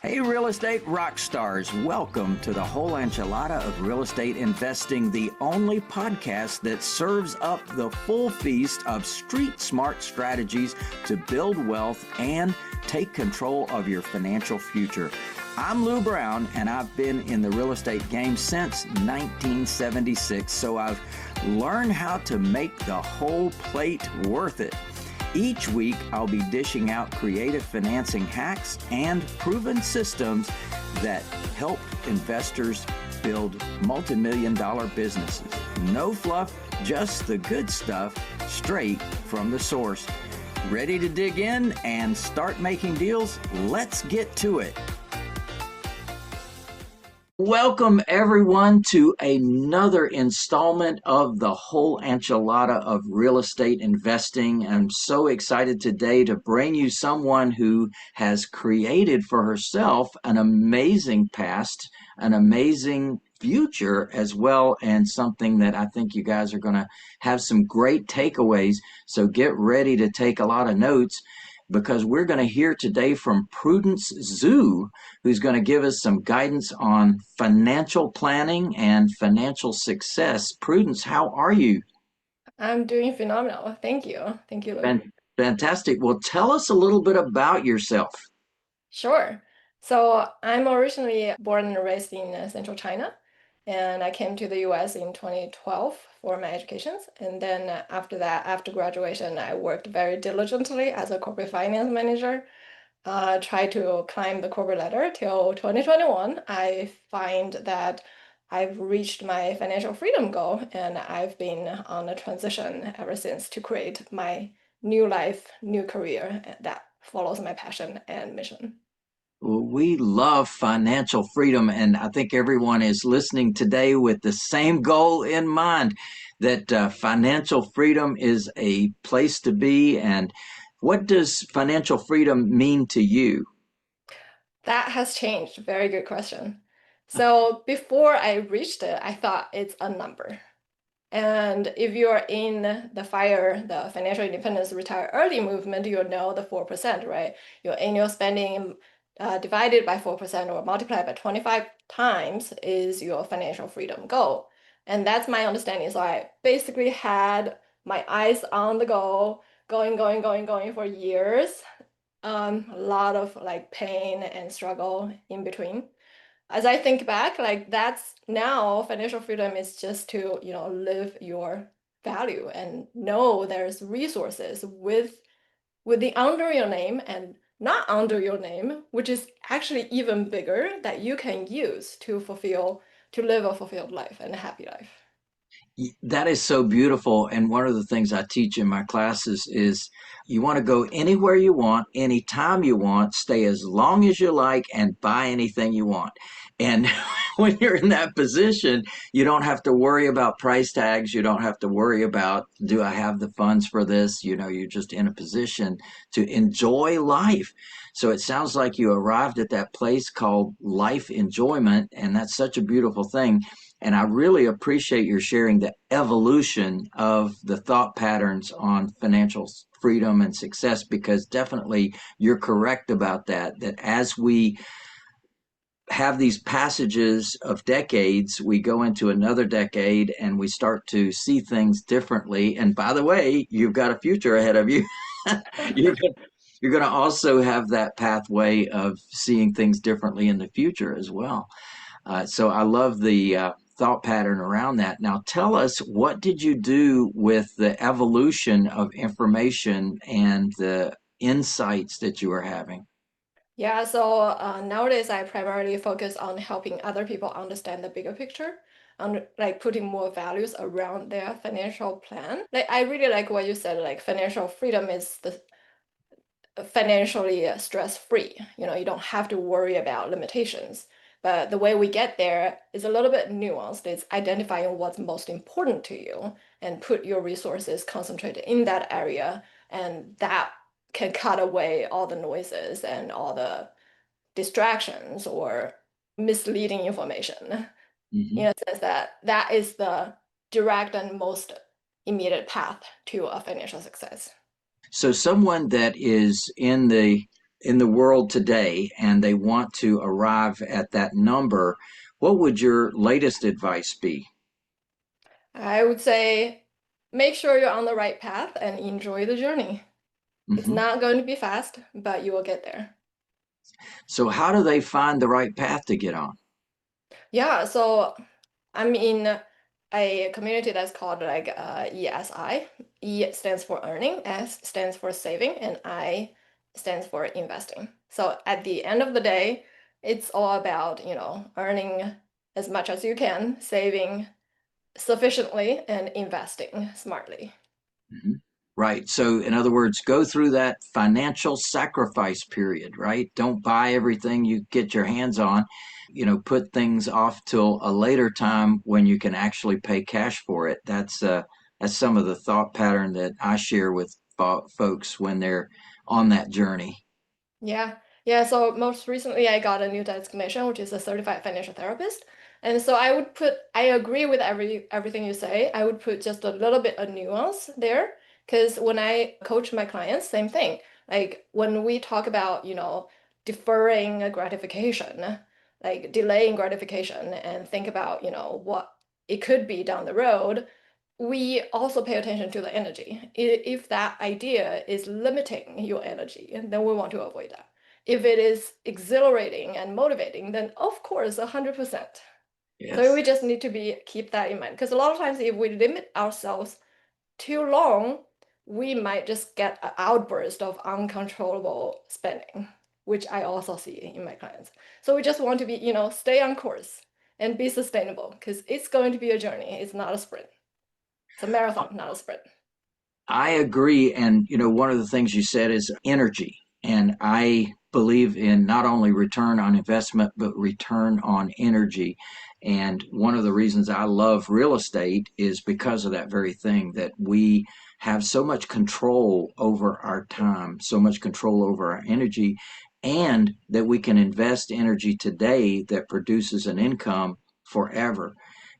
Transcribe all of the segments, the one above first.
Hey, real estate rock stars, welcome to the whole enchilada of real estate investing, the only podcast that serves up the full feast of street smart strategies to build wealth and take control of your financial future. I'm Lou Brown, and I've been in the real estate game since 1976, so I've learned how to make the whole plate worth it. Each week, I'll be dishing out creative financing hacks and proven systems that help investors build multi-million-dollar businesses. No fluff, just the good stuff straight from the source. Ready to dig in and start making deals? Let's get to it. Welcome, everyone, to another installment of the whole enchilada of real estate investing. I'm so excited today to bring you someone who has created for herself an amazing past, an amazing future as well, and something that I think you guys are going to have some great takeaways. So get ready to take a lot of notes, because we're going to hear today from Prudence Zhu, who's going to give us some guidance on financial planning and financial success. Prudence, how are you? I'm doing phenomenal. Thank you. Thank you, Lou. Fantastic. Well, tell us a little bit about yourself. Sure. So I'm originally born and raised in central China, and I came to the US in 2012 for my education. And then after that, after graduation, I worked very diligently as a corporate finance manager, tried to climb the corporate ladder till 2021. I find that I've reached my financial freedom goal, and I've been on a transition ever since to create my new life, new career that follows my passion and mission. Well, we love financial freedom, and I think everyone is listening today with the same goal in mind, that financial freedom is a place to be. And what does financial freedom mean to you? That has changed. Very good question. So before I reached it, I thought it's a number. And if you're in the FIRE, the Financial Independence Retire Early movement, you'll know the 4%, right? Your annual spending divided by 4% or multiplied by 25 times is your financial freedom goal. And that's my understanding. So I basically had my eyes on the goal, going for years. A lot of like pain and struggle in between. As I think back, like that's now financial freedom is just to, live your value and know there's resources with the under your name and not under your name, which is actually even bigger that you can use to live a fulfilled life and a happy life. That is so beautiful. And one of the things I teach in my classes is you want to go anywhere you want, anytime you want, stay as long as you like, and buy anything you want. And when you're in that position, you don't have to worry about price tags. You don't have to worry about, do I have the funds for this? You're just in a position to enjoy life. So it sounds like you arrived at that place called life enjoyment, and that's such a beautiful thing. And I really appreciate your sharing the evolution of the thought patterns on financial freedom and success, because definitely you're correct about that, that as we have these passages of decades, we go into another decade and we start to see things differently. And by the way, you've got a future ahead of you. you're, you're going to also have that pathway of seeing things differently in the future as well. So I love the thought pattern around that. Now, tell us, what did you do with the evolution of information and the insights that you were having? Yeah, so nowadays I primarily focus on helping other people understand the bigger picture, and like putting more values around their financial plan. Like I really like what you said, like financial freedom is the financially stress-free. You don't have to worry about limitations. But the way we get there is a little bit nuanced. It's identifying what's most important to you and put your resources concentrated in that area. And that can cut away all the noises and all the distractions or misleading information. In Mhm. a sense that that is the direct and most immediate path to a financial success. So, someone that is in the in the world today and they want to arrive at that number, what would your latest advice be? I would say make sure you're on the right path and enjoy the journey. It's Hmm. not going to be fast, but you will get there. So, how do they find the right path to get on? Yeah, so I'm in a community that's called like ESI. E stands for earning, S stands for saving, and I stands for investing. So at the end of the day, it's all about, earning as much as you can, saving sufficiently, and investing smartly. Mhm. Right. So, in other words, go through that financial sacrifice period, right? Don't buy everything you get your hands on. Put things off till a later time when you can actually pay cash for it. That's some of the thought pattern that I share with folks when they're on that journey. Yeah. Yeah. So most recently I got a new designation, which is a certified financial therapist. And so I agree with everything you say. I would put just a little bit of nuance there. Because when I coach my clients, same thing. Like when we talk about, deferring a gratification, like delaying gratification and think about, what it could be down the road, we also pay attention to the energy. If that idea is limiting your energy, then we want to avoid that. If it is exhilarating and motivating, then of course, 100%. So Yes. we just need to keep that in mind. Because a lot of times, if we limit ourselves too long, we might just get an outburst of uncontrollable spending, which I also see in my clients. So we just want to be, stay on course and be sustainable because it's going to be a journey. It's not a sprint. It's a marathon, not a sprint. I agree. And, one of the things you said is energy. And I believe in not only return on investment, but return on energy. And one of the reasons I love real estate is because of that very thing that we have so much control over our time, so much control over our energy, and that we can invest energy today that produces an income forever.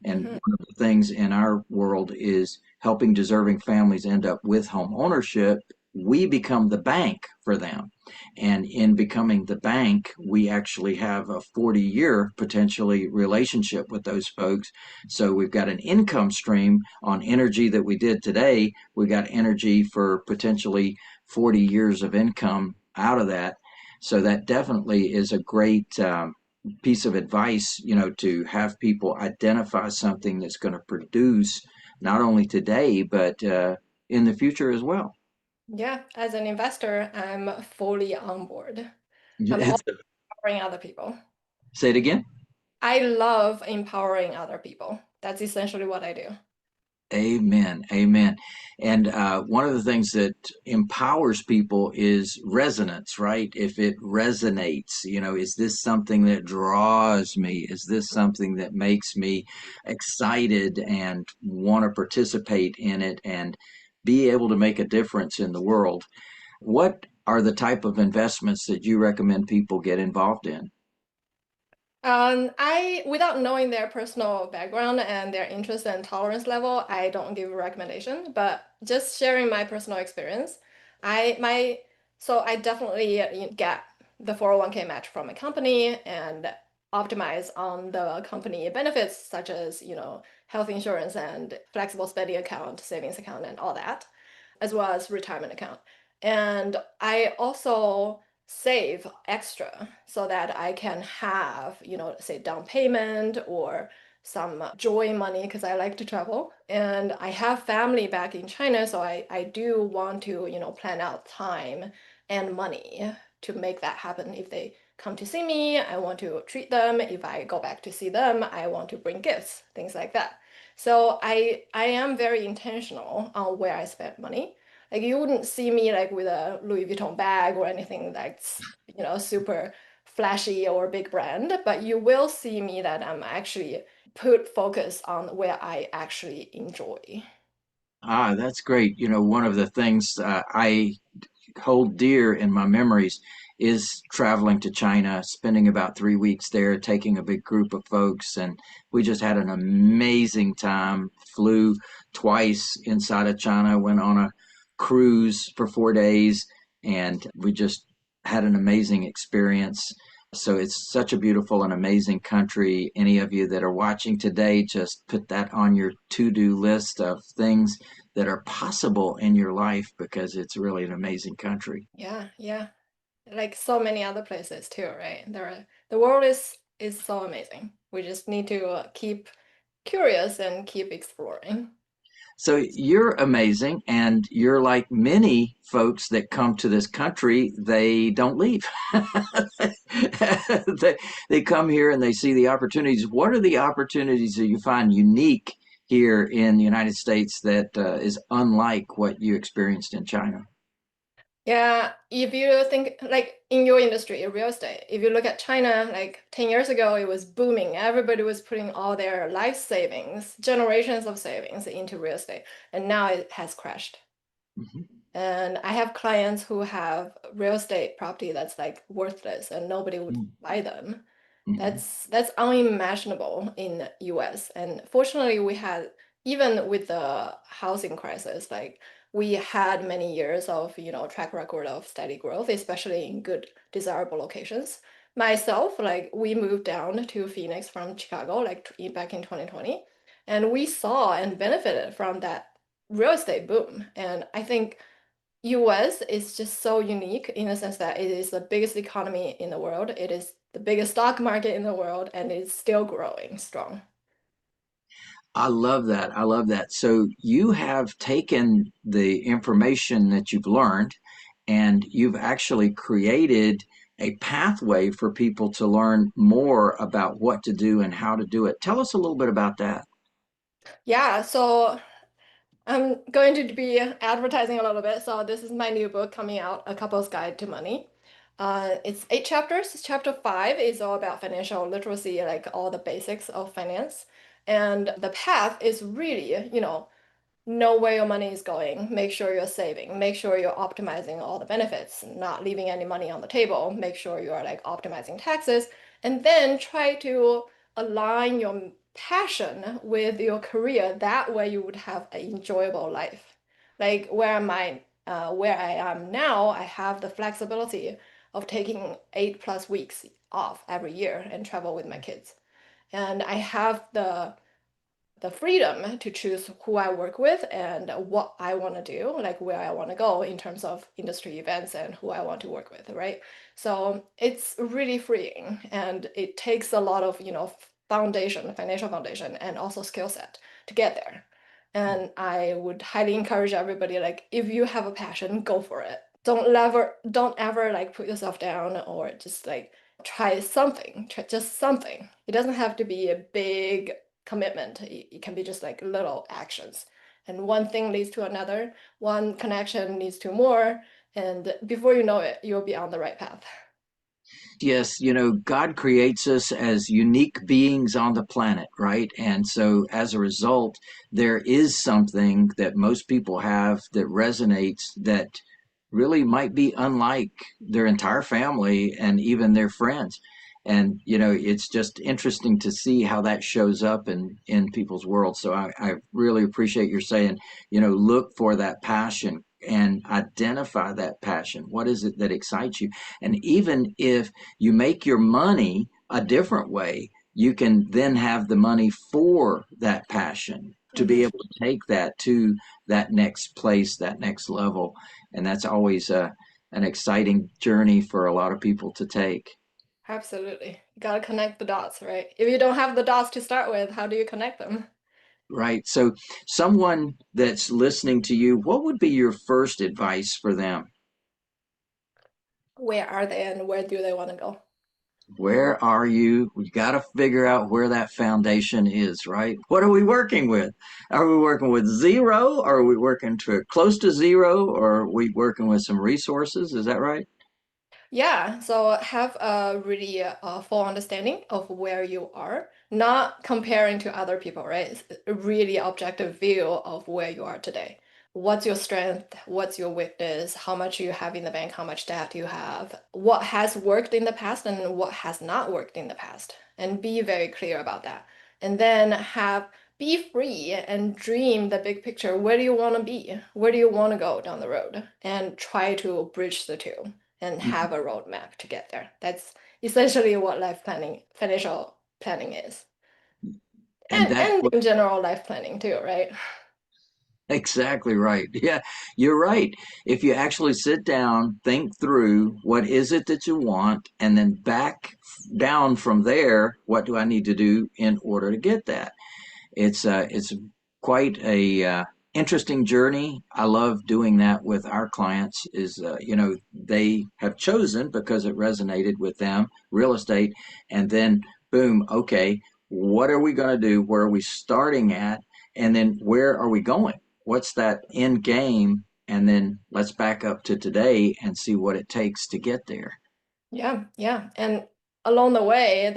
And Hmm. one of the things in our world is helping deserving families end up with home ownership. We become the bank for them. And in becoming the bank, we actually have a 40-year potentially relationship with those folks. So we've got an income stream on energy that we did today. We got energy for potentially 40 years of income out of that. So that definitely is a great piece of advice, to have people identify something that's going to produce not only today, but in the future as well. Yeah, as an investor, I'm fully on board. I'm all It's, empowering other people. say it again. I love empowering other people. That's essentially what I do. Amen. Amen. And one of the things that empowers people is resonance, right? If it resonates, is this something that draws me? Is this something that makes me excited and want to participate in it and be able to make a difference in the world? What are the type of investments that you recommend people get involved in? Without knowing their personal background and their interest and tolerance level, I don't give a recommendation, but just sharing my personal experience, so I definitely get the 401k match from a company and optimize on the company benefits such as, health insurance and flexible spending account, savings account, and all that, as well as retirement account. And I also save extra so that I can have, say down payment or some joy money because I like to travel. And I have family back in China, so I do want to, plan out time and money to make that happen. If they come to see me, I want to treat them. If I go back to see them, I want to bring gifts, things like that. So I am very intentional on where I spend money. Like you wouldn't see me like with a Louis Vuitton bag or anything that's, super flashy or big brand, but you will see me that I'm actually put focus on where I actually enjoy. Ah, that's great. One of the things I hold dear in my memories is traveling to China, spending about 3 weeks there, taking a big group of folks, and we just had an amazing time. Flew twice inside of China, went on a cruise for 4 days, and we just had an amazing experience. So it's such a beautiful and amazing country. Any of you that are watching today, just put that on your to-do list of things that are possible in your life because it's really an amazing country. Yeah, yeah. Like so many other places too, right? The world is so amazing. We just need to keep curious and keep exploring. So you're amazing, and you're like many folks that come to this country, they don't leave. they, they come here and they see the opportunities. What are the opportunities that you find unique here in the United States that is unlike what you experienced in China? Yeah, if you think like in your industry, real estate, if you look at China, like 10 years ago, it was booming. Everybody was putting all their life savings, generations of savings into real estate, and now it has crashed. Mhm. And I have clients who have real estate property that's like worthless and nobody would buy them. Mhm. That's unimaginable in the US. And fortunately, we had even with the housing crisis, like we had many years of, track record of steady growth, especially in good desirable locations. Myself, like we moved down to Phoenix from Chicago, like back in 2020, and we saw and benefited from that real estate boom. And I think US is just so unique in the sense that it is the biggest economy in the world. It is the biggest stock market in the world, and it's still growing strong. I love that. I love that. So you have taken the information that you've learned and you've actually created a pathway for people to learn more about what to do and how to do it. Tell us a little bit about that. Yeah, so I'm going to be advertising a little bit. So this is my new book coming out, A Couple's Guide to Money. It's 8 chapters. Chapter 5 is all about financial literacy, like all the basics of finance. And the path is really, know where your money is going, make sure you're saving, make sure you're optimizing all the benefits, not leaving any money on the table, make sure you are like optimizing taxes, and then try to align your passion with your career. That way you would have an enjoyable life. Like where I am now, I have the flexibility of taking 8+ weeks off every year and travel with my kids. And I have the freedom to choose who I work with and what I want to do, like where I want to go in terms of industry events and who I want to work with, right? So it's really freeing and it takes a lot of, foundation, financial foundation, and also skill set to get there. And I would highly encourage everybody, like, if you have a passion, go for it. Don't ever like put yourself down or just like try something, try just something. It doesn't have to be a big commitment. It can be just like little actions. And one thing leads to another, one connection leads to more, and before you know it, you'll be on the right path. Yes, God creates us as unique beings on the planet, right? And so as a result, there is something that most people have that resonates that really might be unlike their entire family and even their friends. And, it's just interesting to see how that shows up in people's worlds. So I really appreciate your saying, look for that passion and identify that passion. What is it that excites you? And even if you make your money a different way, you can then have the money for that passion to be Hmm. able to take that to that next place, that next level. And that's always an exciting journey for a lot of people to take. Absolutely. You gotta connect the dots, right? If you don't have the dots to start with, how do you connect them? Right. So, someone that's listening to you, what would be your first advice for them? Where are they and where do they want to go? Where are you? We got to figure out where that foundation is, right? What are we working with? Are we working with zero? Or are we working to close to zero? Or are we working with some resources? Is that right? Yeah, so have a really full understanding of where you are, not comparing to other people, right? It's a really objective view of where you are today. What's your strength? What's your weakness? How much you have in the bank? How much debt you have? What has worked in the past and what has not worked in the past? And be very clear about that. And then be free and dream the big picture. Where do you want to be? Where do you want to go down the road? And try to bridge the two and have a roadmap to get there. That's essentially what life planning, financial planning is. And that's And what in general life planning too, right? exactly right. Yeah, you're right. If you actually sit down, think through what is it that you want, and then back down from there, what do I need to do in order to get that? It's quite a interesting journey. I love doing that with our clients. Is they have chosen because it resonated with them real estate, and then boom, okay, what are we going to do? Where are we starting at? And then where are we going? What's that end game? And then let's back up to today and see what it takes to get there. Yeah, yeah. And along the way,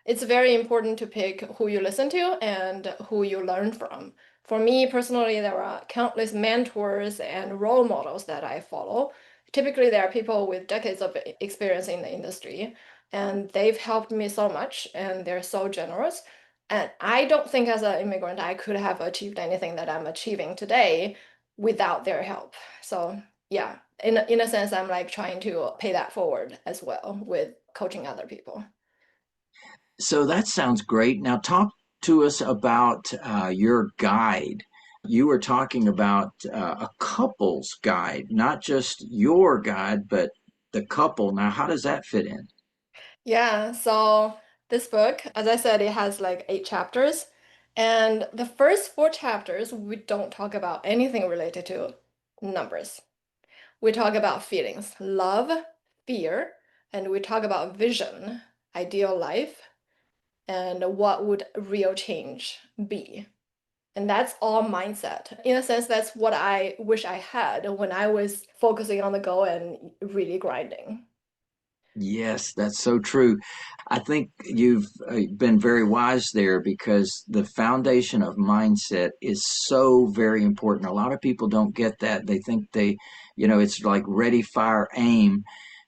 it's very important to pick who you listen to and who you learn from. For me personally, there are countless mentors and role models that I follow. Typically, there are people with decades of experience in the industry, and they've helped me so much, and they're so generous. And I don't think as an immigrant I could have achieved anything that I'm achieving today without their help. So yeah, in a sense, I'm like trying to pay that forward as well with coaching other people. So that sounds great. Now, talk to us about your guide. You were talking about a couple's guide, not just your guide, but the couple. Now, how does that fit in? Yeah, so this book, as I said, it has like 8 chapters. And the first 4 chapters, we don't talk about anything related to numbers. We talk about feelings, love, fear, and we talk about vision, ideal life, and what would real change be. And that's all mindset. In a sense, that's what I wish I had when I was focusing on the goal and really grinding. Yes, that's so true. I think you've been very wise there because the foundation of mindset is so very important. A lot of people don't get that. They think it's like ready, fire, aim.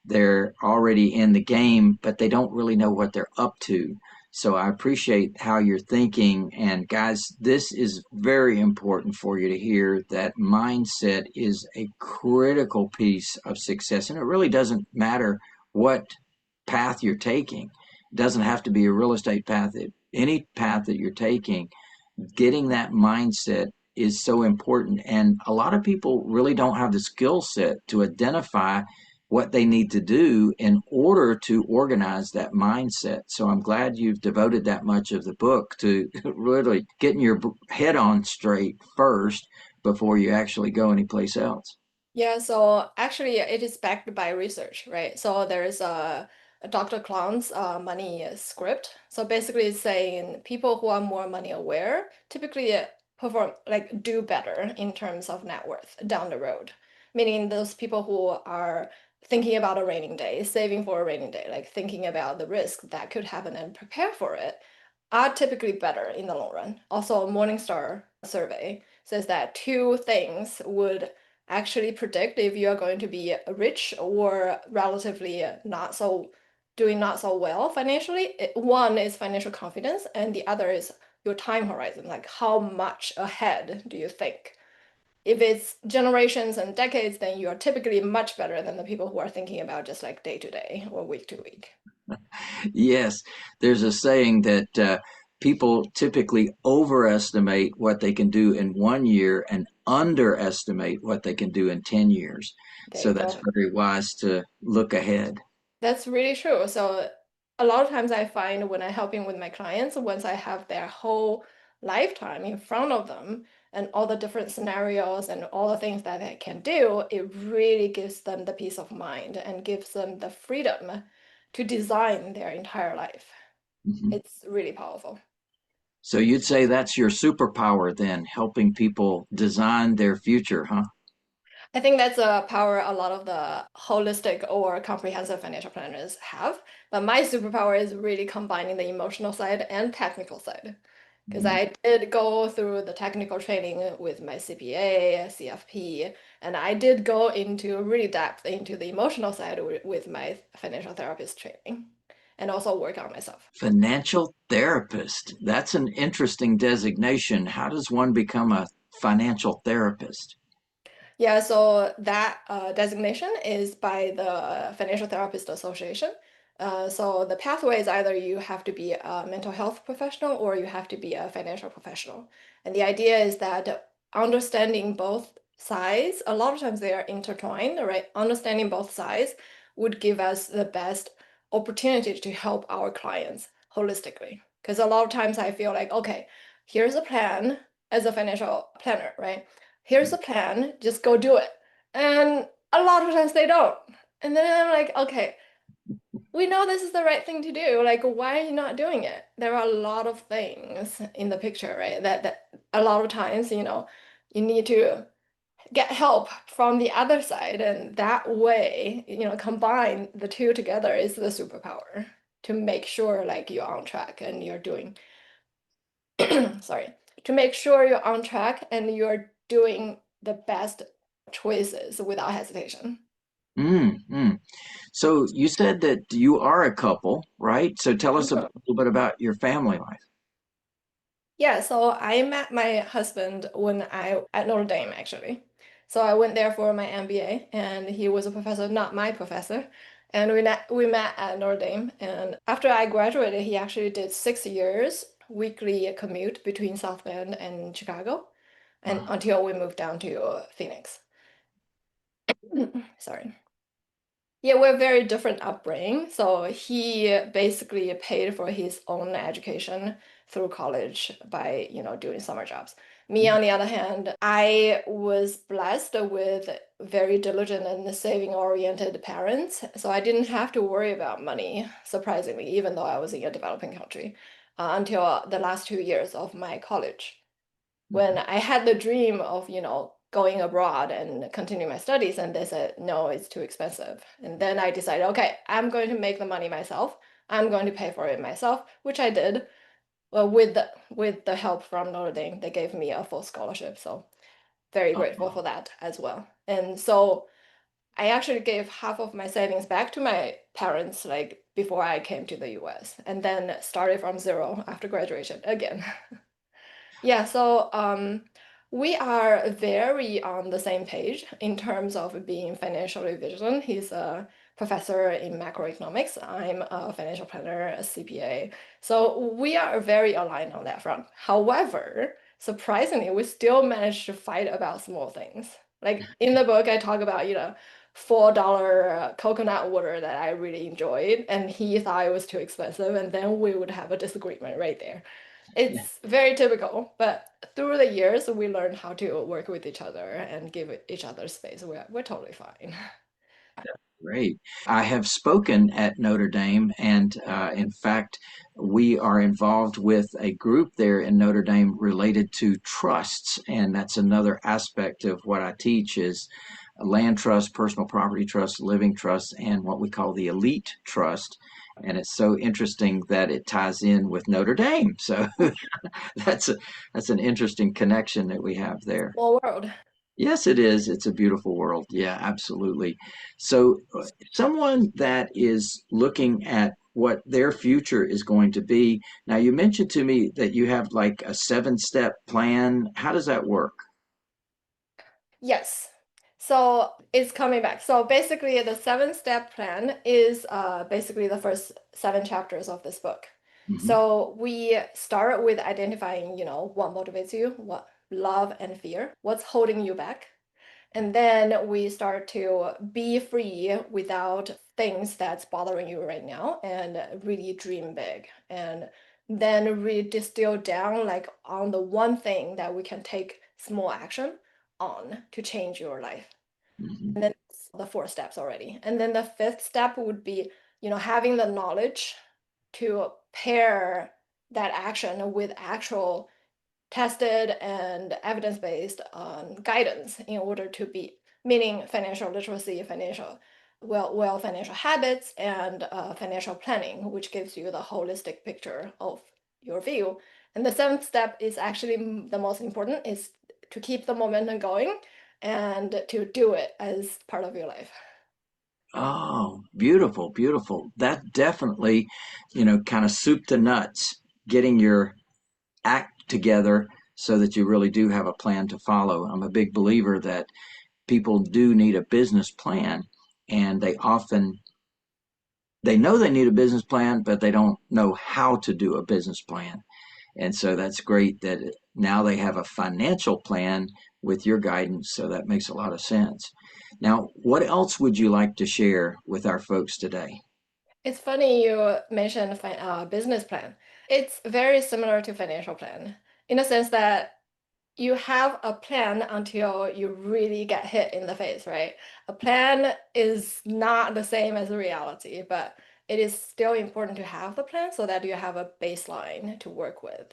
They're already in the game, but they don't really know what they're up to. So I appreciate how you're thinking. And guys, this is very important for you to hear that mindset is a critical piece of success. And it really doesn't matter what path you're taking. It doesn't have to be a real estate path. Any path that you're taking, getting that mindset is so important. And a lot of people really don't have the skill set to identify what they need to do in order to organize that mindset. So I'm glad you've devoted that much of the book to really getting your head on straight first before you actually go anyplace else. Yeah, so actually it is backed by research, right? So there's a Dr. Clown's money script. So basically it's saying people who are more money aware typically perform like do better in terms of net worth down the road. Meaning those people who are thinking about a raining day, saving for a raining day, like thinking about the risk that could happen and prepare for it, are typically better in the long run. Also, a Morningstar survey says that two things would actually predict if you are going to be rich or relatively not so well financially. One is financial confidence, and the other is your time horizon, like how much ahead do you think? If it's generations and decades, then you are typically much better than the people who are thinking about just like day to day or week to week. Yes, there's a saying that people typically overestimate what they can do in 1 year and underestimate what they can do in 10 years. There So you that's go. very wise to look ahead. That's really true. So a lot of times I find when I'm helping with my clients, once I have their whole lifetime in front of them and all the different scenarios and all the things that they can do, it really gives them the peace of mind and gives them the freedom to design their entire life. Mhm. It's really powerful. So you'd say that's your superpower then, helping people design their future, huh? I think that's a power a lot of the holistic or comprehensive financial planners have. But my superpower is really combining the emotional side and technical side. Because Mhm. I did go through the technical training with my CPA, CFP, and I did go into really depth into the emotional side with my financial therapist training and also work on myself. Financial therapist. That's an interesting designation. How does one become a financial therapist? Yeah, so that designation is by the Financial Therapist Association. So the pathway is either you have to be a mental health professional or you have to be a financial professional. And the idea is that understanding both sides, a lot of times they are intertwined, right? Understanding both sides would give us the best opportunity to help our clients holistically. Because a lot of times I feel like, okay, here's a plan as a financial planner, right? Here's a plan, just go do it. And a lot of times they don't. And then I'm like, okay, we know this is the right thing to do. Like, why are you not doing it? There are a lot of things in the picture, right? That a lot of times, you need to get help from the other side. And that way, combine the two together is the superpower to make sure like you're on track and you're doing sorry, to make sure you're on track and you're doing the best choices without hesitation. Mm, mm. So you said that you are a couple, right? So tell us a Mhm. little bit about your family life. Yeah, so I met my husband when I at Notre Dame actually. So I went there for my MBA and he was a professor, not my professor. And we met at Notre Dame. And after I graduated, he actually did 6 years weekly commute between South Bend and Chicago, and Wow. until we moved down to Phoenix. Sorry. Yeah, we're very different upbringing. So he basically paid for his own education through college by, doing summer jobs. Me, on the other hand, I was blessed with very diligent and saving-oriented parents. So I didn't have to worry about money, surprisingly, even though I was in a developing country, until the last 2 years of my college when I had the dream of, going abroad and continue my studies, and they said, no, it's too expensive. And then I decided, okay, I'm going to make the money myself. I'm going to pay for it myself, which I did. Well, with the help from Notre Dame, they gave me a full scholarship. So very grateful for that as well. And so I actually gave half of my savings back to my parents, like before I came to the US, and then started from zero after graduation again. Yeah, so we are very on the same page in terms of being financially vigilant. He's a professor in macroeconomics. I'm a financial planner, a CPA. So we are very aligned on that front. However, surprisingly, we still manage to fight about small things. Like in the book, I talk about, $4 coconut water that I really enjoyed, and he thought it was too expensive, and then we would have a disagreement right there. Yeah. It's very typical, but through the years, we learn how to work with each other and give each other space. We're totally fine. Great. I have spoken at Notre Dame, and in fact, we are involved with a group there in Notre Dame related to trusts, and that's another aspect of what I teach is land trust, personal property trust, living trust, and what we call the elite trust. And it's so interesting that it ties in with Notre Dame. So that's a that's an interesting connection that we have there. Small world. Yes, it is. It's a beautiful world. Yeah, absolutely. So, someone that is looking at what their future is going to be. Now, you mentioned to me that you have like a 7-step plan. How does that work? Yes. So it's coming back. So basically, the 7-step plan is basically the first 7 chapters of this book. Hmm. So we start with identifying, what motivates you, what love and fear, what's holding you back. And then we start to be free without things that's bothering you right now and really dream big. And then we distill down like on the one thing that we can take small action on to change your life. Hmm. And then it's the 4 steps already. And then the fifth step would be, having the knowledge to pair that action with actual tested and evidence-based guidance in order to be meaning financial literacy, financial habits, and financial planning, which gives you the holistic picture of your view. And the seventh step is actually the most important, is to keep the momentum going and to do it as part of your life. Oh, beautiful, beautiful. That definitely, kind of soup to nuts, getting your act together so that you really do have a plan to follow. I'm a big believer that people do need a business plan, and they know they need a business plan, but they don't know how to do a business plan. And so that's great that now they have a financial plan with your guidance. So that makes a lot of sense. Now, what else would you like to share with our folks today? It's funny you mentioned business plan. It's very similar to financial plan in the sense that you have a plan until you really get hit in the face, right? A plan is not the same as reality, but it is still important to have the plan so that you have a baseline to work with,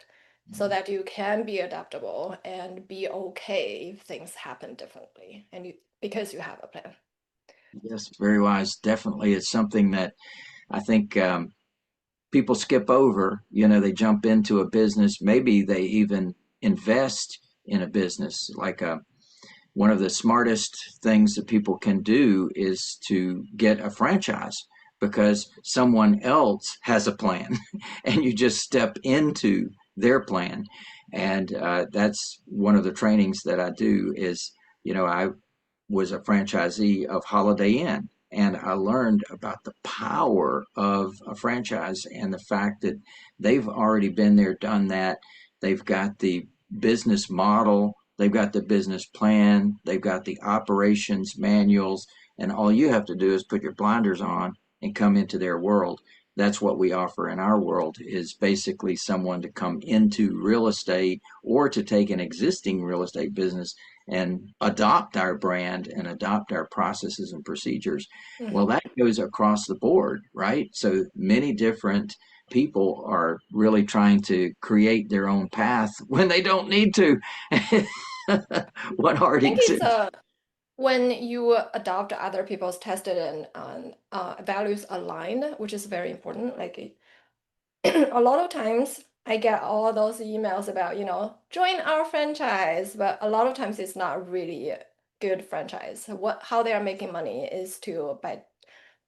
so that you can be adaptable and be okay if things happen differently, and you because you have a plan. Yes, very wise. Definitely, it's something that I think people skip over. You know, they jump into a business, maybe they even invest in a business. One of the smartest things that people can do is to get a franchise because someone else has a plan and you just step into their plan. And that's one of the trainings that I do is, I was a franchisee of Holiday Inn. And I learned about the power of a franchise and the fact that they've already been there, done that. They've got the business model, they've got the business plan, they've got the operations manuals, and all you have to do is put your blinders on and come into their world. That's what we offer in our world is basically someone to come into real estate or to take an existing real estate business and adopt our brand and adopt our processes and procedures. Well, Mhm. that goes across the board, right? So many different people are really trying to create their own path when they don't need to. What hard I think it's exists. when you adopt other people's tested and values aligned, which is very important. Like a lot of times I get all those emails about, join our franchise, but a lot of times it's not really a good franchise. How they are making money is to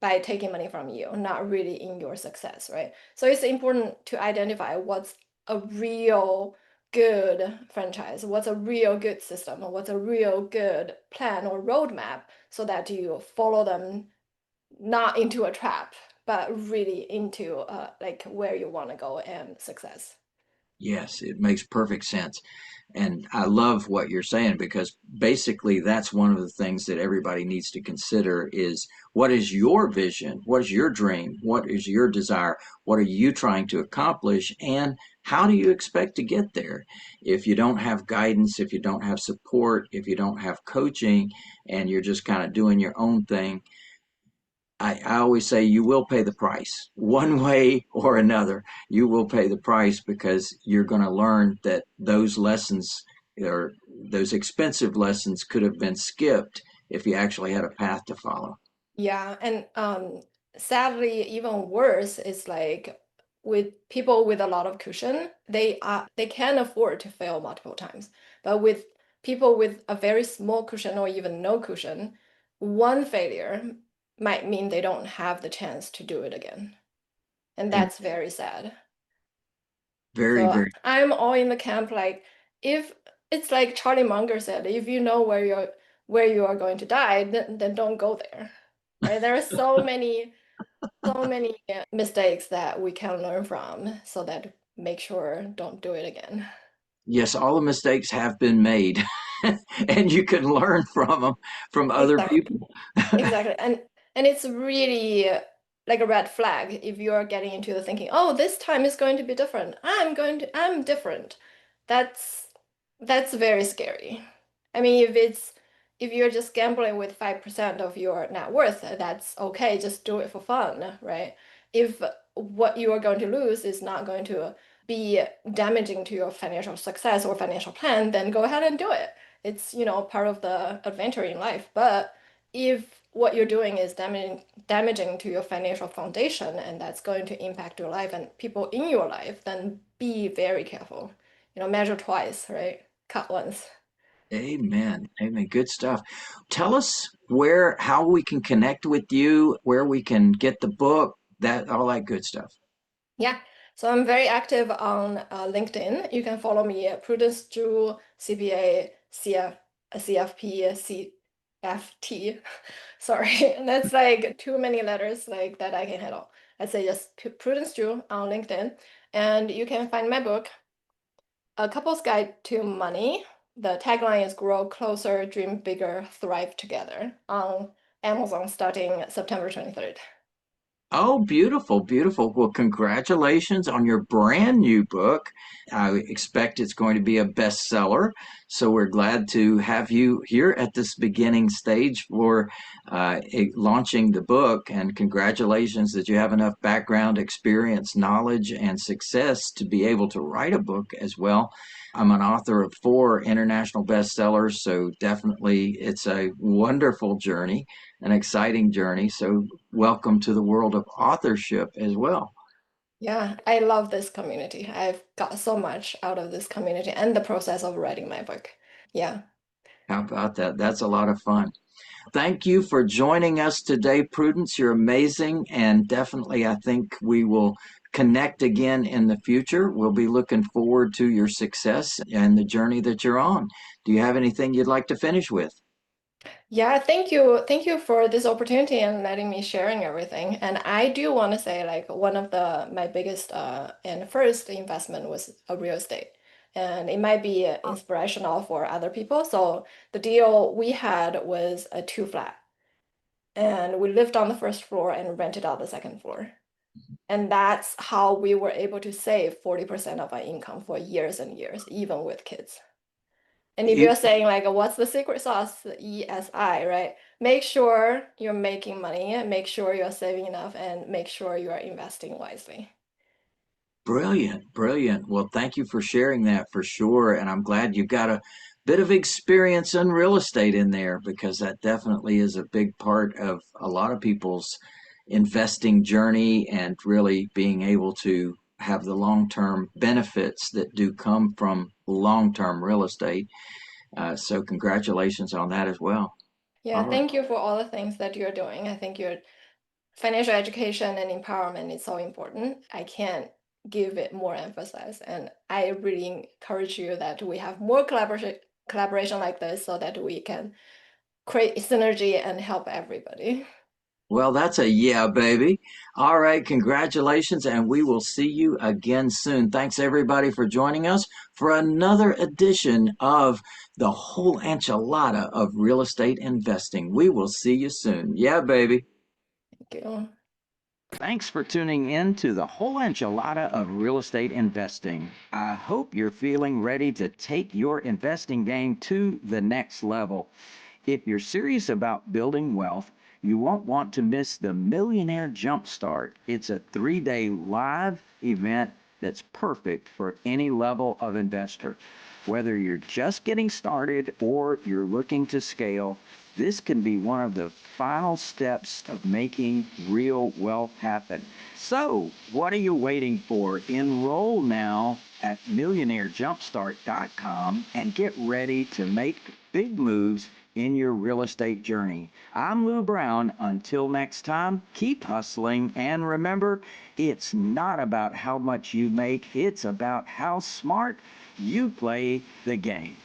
by taking money from you, not really in your success, right? So it's important to identify what's a real good franchise, what's a real good system, or what's a real good plan or roadmap so that you follow them not into a trap, but really into like where you want to go and success. Yes, it makes perfect sense. And I love what you're saying because basically that's one of the things that everybody needs to consider is what is your vision? What is your dream? What is your desire? What are you trying to accomplish? And how do you expect to get there? If you don't have guidance, if you don't have support, if you don't have coaching, and you're just kind of doing your own thing, I always say you will pay the price one way or another. You will pay the price because you're going to learn that those lessons or those expensive lessons could have been skipped if you actually had a path to follow. Yeah, and sadly, even worse is like with people with a lot of cushion, they can afford to fail multiple times. But with people with a very small cushion or even no cushion, one failure might mean they don't have the chance to do it again. And And that's very sad. very, So very, I'm all in the camp like if it's like Charlie Munger said, if you know where you are going to die, then don't go there. Right? There are so many mistakes that we can learn from so that make sure don't do it again. yes, all the mistakes have been made and you can learn from them from other Exactly. people. Exactly. And it's really like a red flag if you're getting into the thinking, oh, this time is going to be different. I'm different. That's that's very scary. I mean, if you're just gambling with 5% of your net worth, that's okay, just do it for fun, right? If what you are going to lose is not going to be damaging to your financial success or financial plan, then go ahead and do it. It's, part of the adventure in life. But if what you're doing is damaging to your financial foundation and that's going to impact your life and people in your life, then be very careful. Measure twice, right? Cut once. Amen. Amen. Good stuff. Tell us how we can connect with you, where we can get the book, all that good stuff. Yeah. So I'm very active on LinkedIn. You can follow me at Prudence Zhu, CPA, CFP, FT. Sorry, that's like too many letters like that I can handle. I say just Prudence Zhu on LinkedIn, and you can find my book, A Couple's Guide to Money. The tagline is Grow Closer, Dream Bigger, Thrive Together on Amazon starting September 23rd. Oh, beautiful, beautiful. Well, congratulations on your brand new book. I expect it's going to be a bestseller. So we're glad to have you here at this beginning stage for launching the book. And congratulations that you have enough background, experience, knowledge, and success to be able to write a book as well. I'm an author of 4 international bestsellers, so definitely it's a wonderful journey, an exciting journey. So welcome to the world of authorship as well. Yeah, I love this community. I've got so much out of this community and the process of writing my book. Yeah. How about that? That's a lot of fun. Thank you for joining us today, Prudence. You're amazing. And definitely, I think we will connect again in the future. We'll be looking forward to your success and the journey that you're on. Do you have anything you'd like to finish with? Yeah, thank you. Thank you for this opportunity and letting me sharing everything. And I do want to say like one of the my biggest and first investment was a real estate. And it might be inspirational for other people. So the deal we had was a 2 flat. And we lived on the first floor and rented out the second floor. And that's how we were able to save 40% of our income for years and years, even with kids. And if You, you're saying like, what's the secret sauce? ESI, right? Make sure you're making money, make sure you're saving enough, and make sure you are investing wisely. Brilliant, brilliant. Well, thank you for sharing that for sure. And I'm glad you've got a bit of experience in real estate in there because that definitely is a big part of a lot of people's investing journey and really being able to have the long term benefits that do come from long term real estate. So, congratulations on that as well. Yeah, All right. thank you for all the things that you're doing. I think your financial education and empowerment is so important. I can't give it more emphasis. And I really encourage you that we have more collaboration like this so that we can create synergy and help everybody. Well, that's a yeah, baby. All right, congratulations, and we will see you again soon. Thanks, everybody, for joining us for another edition of the whole enchilada of real estate investing. We will see you soon. Yeah, baby. Thank you. Thanks for tuning in to the whole enchilada of real estate investing. I hope you're feeling ready to take your investing game to the next level. If you're serious about building wealth, you won't want to miss the Millionaire Jumpstart. It's a 3-day live event that's perfect for any level of investor. Whether you're just getting started or you're looking to scale, this can be one of the final steps of making real wealth happen. So, what are you waiting for? Enroll now at millionairejumpstart.com and get ready to make big moves in your real estate journey. I'm Lou Brown. Until next time, keep hustling and remember, it's not about how much you make, it's about how smart you play the game.